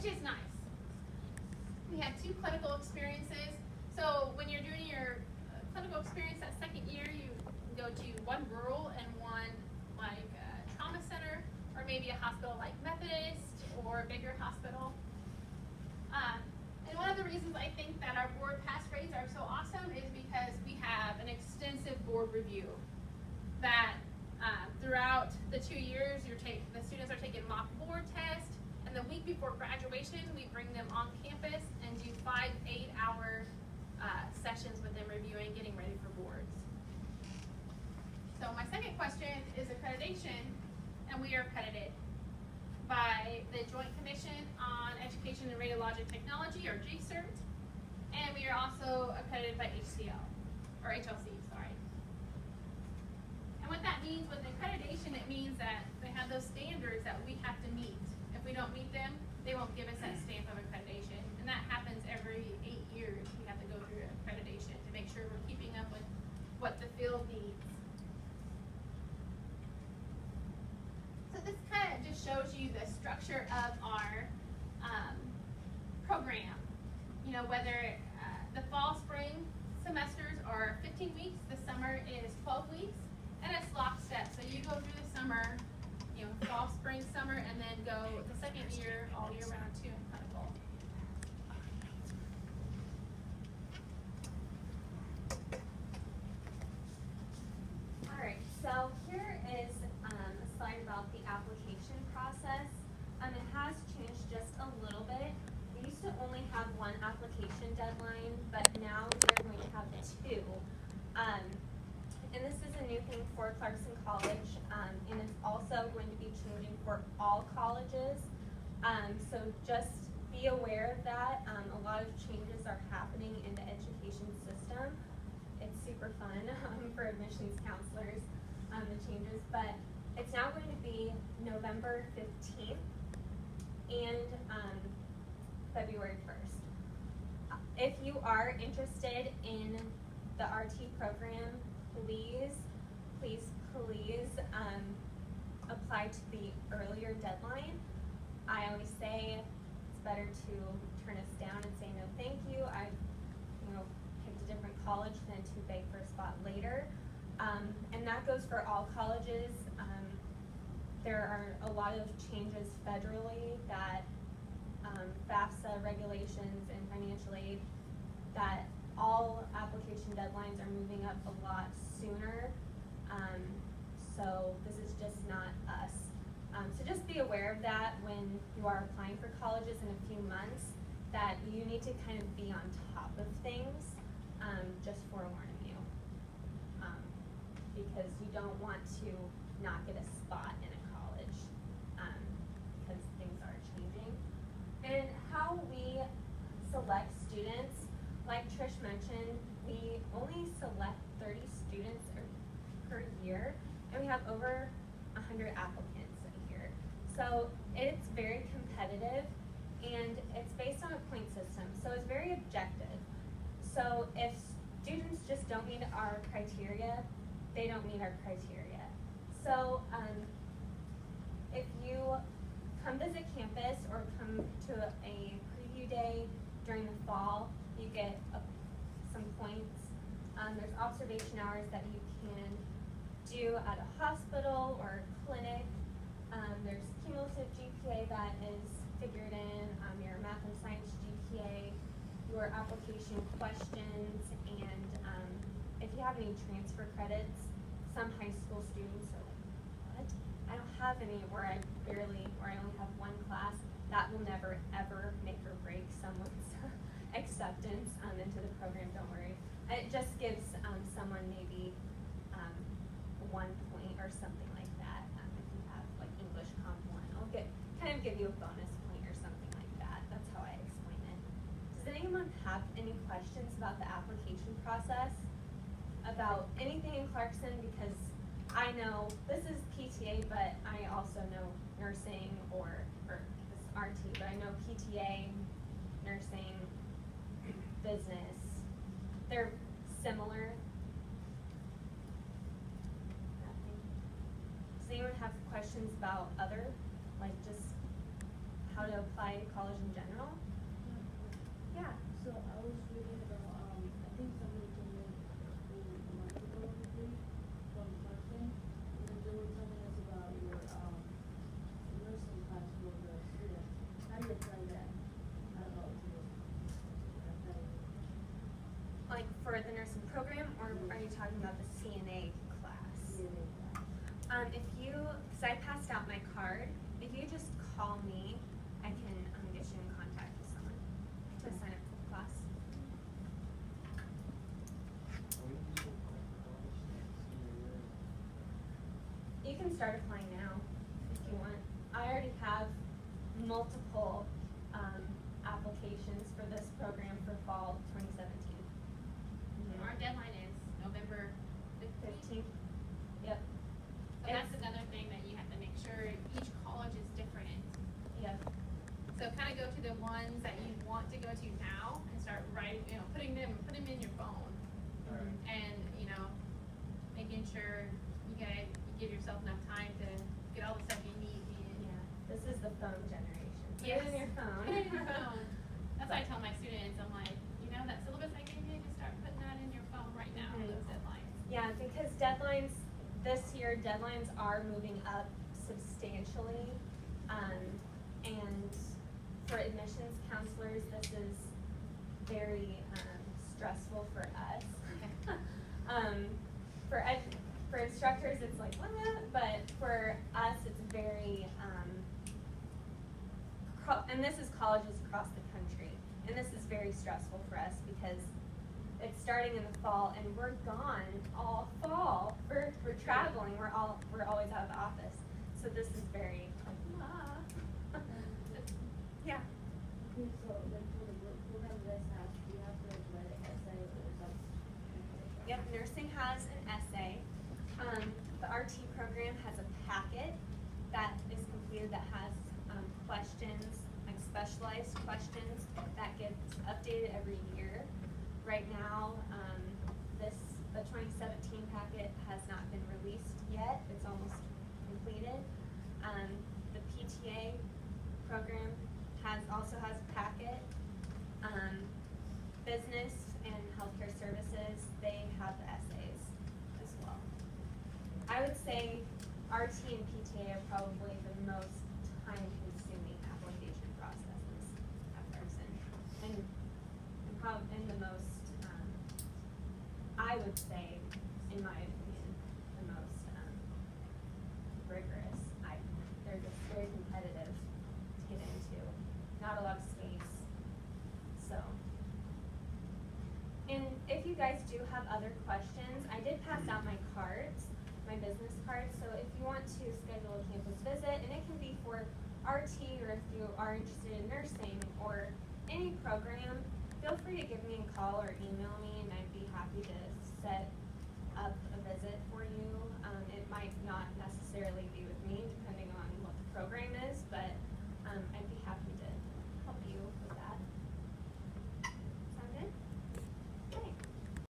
which is nice. We have 2 clinical experiences. So when you're doing your clinical experience that second year, you go to one rural and one like trauma center, or maybe a hospital like Methodist or a bigger hospital. And one of the reasons I think that our board pass rates are so awesome is because we have an extensive board review that throughout the 2 years, the students are taking mock board tests, and the week before graduation, we bring them on campus and do 5 8-hour sessions with them reviewing, getting ready for boards. So my second question is accreditation, and we are accredited by the Joint Commission on Education and Radiologic Technology, or JCERT, and we are also accredited by HCL, or HLC, sorry. And what that means with accreditation, it means that they have those standards that we have to meet. If we don't meet them, they won't give us that stamp of accreditation. And that happens every 8 years. We have to go through accreditation to make sure we're keeping up with what the field needs. So this kind of just shows you the structure of our program. You know, whether the fall, spring semesters are 15 weeks, the summer is 12 weeks, and it's lockstep. So you go through the summer, you know, fall, spring, summer, and then go the second year, all year round too in clinical. All right, so here is a slide about the application process. It has changed just a little bit. We used to only have 1 application deadline, but now we're going to have 2. And this is a new thing for Clarkson College, and it's also going to be changing for all colleges. So just be aware of that. A lot of changes are happening in the education system. It's super fun for admissions counselors, the changes, but it's now going to be November 15th and February 1st. If you are interested in the RT program, please apply to the earlier deadline. I always say it's better to turn us down and say no thank you. I've picked a different college than to beg for a spot later. And that goes for all colleges. There are a lot of changes federally that FAFSA regulations and financial aid, that all application deadlines are moving up a lot sooner. So this is just not us. So just be aware of that when you are applying for colleges in a few months, that you need to kind of be on top of things, just forewarning you. Because you don't want to not get a spot in a college, because things are changing. And how we select students, like Trish mentioned, we only select 30 students per year, and we have over 100 applicants a year. So it's very competitive, and it's based on a point system, so it's very objective. So if students just don't meet our criteria, they don't meet our criteria. So if you come visit campus or come to a preview day during the fall, you get some points. There's observation hours that you can do at a hospital or a clinic. There's cumulative GPA that is figured in, your math and science GPA, your application questions, and if you have any transfer credits, some high school students are like, what? I don't have any, or I only have 1 class. That will never ever make or break someone's acceptance into the program, don't worry. It just gives someone maybe 1 point or something like that. If you have like English Comp 1, I'll kind of give you a bonus point or something like that. That's how I explain it. Does anyone have any questions about the application process? About anything in Clarkson? Because I know this is PTA, but I also know nursing or this RT, but I know PTA, nursing, business, they're similar. Nothing. Does anyone have questions about other, like just how to apply to college in general. Yeah. So I was reading about, I think somebody told me a month ago, maybe, from Clarkson, and then they were telling us about your, nursing class for the students. How do you apply that? I don't know, to apply. Like for the nursing program, or are you talking about the CNA class? CNA class. If you, because I passed out my card, if you just call me, I can get you in contact with someone to sign up for the class. You can start applying now if you want. I already have multiple applications for this program for fall 2017. Our deadline is November 15th. 15th. Yep. So that's another thing that you have to make sure each college is different. Yep. So kind of go to the ones that you want to go to now and start writing, putting them in your phone. And, making sure you give yourself enough time to get all the stuff you need in. Yeah. This is the phone generation. Put Yes. it in your phone. Put it in your phone. That's why I tell my students, I'm like, that syllabus I gave you, just start putting that in your phone right now, Mhm. those deadlines. Yeah, because deadlines, this year, deadlines are moving up substantially. And for admissions counselors, this is very stressful for us. For instructors, it's like, what? But for us, it's very, and this is colleges across the country. And this is very stressful for us because it's starting in the fall and we're gone all fall. We're traveling. We're always out of the office. So this is very yeah. Okay, so like for the program this has, you have to write an essay or something. Yep, nursing has an essay. The RT program has a packet that is completed that has questions, like specialized questions that gets updated every year. Right now, the 2017 packet has not been released yet. It's almost completed. The PTA program also has a packet. Business and healthcare services, they have the essays as well. I would say RT and PTA are probably the most time-consuming application processes at Carson, and the most, I would say, in my opinion, the most rigorous. They're just very competitive to get into. Not a lot of space. So, and if you guys do have other questions, I did pass out my cards, my business cards. So if you want to schedule a campus visit, and it can be for RT or if you are interested in nursing or any program, feel free to give me a call or email me, and I'd be happy to set up a visit for you. It might not necessarily be with me,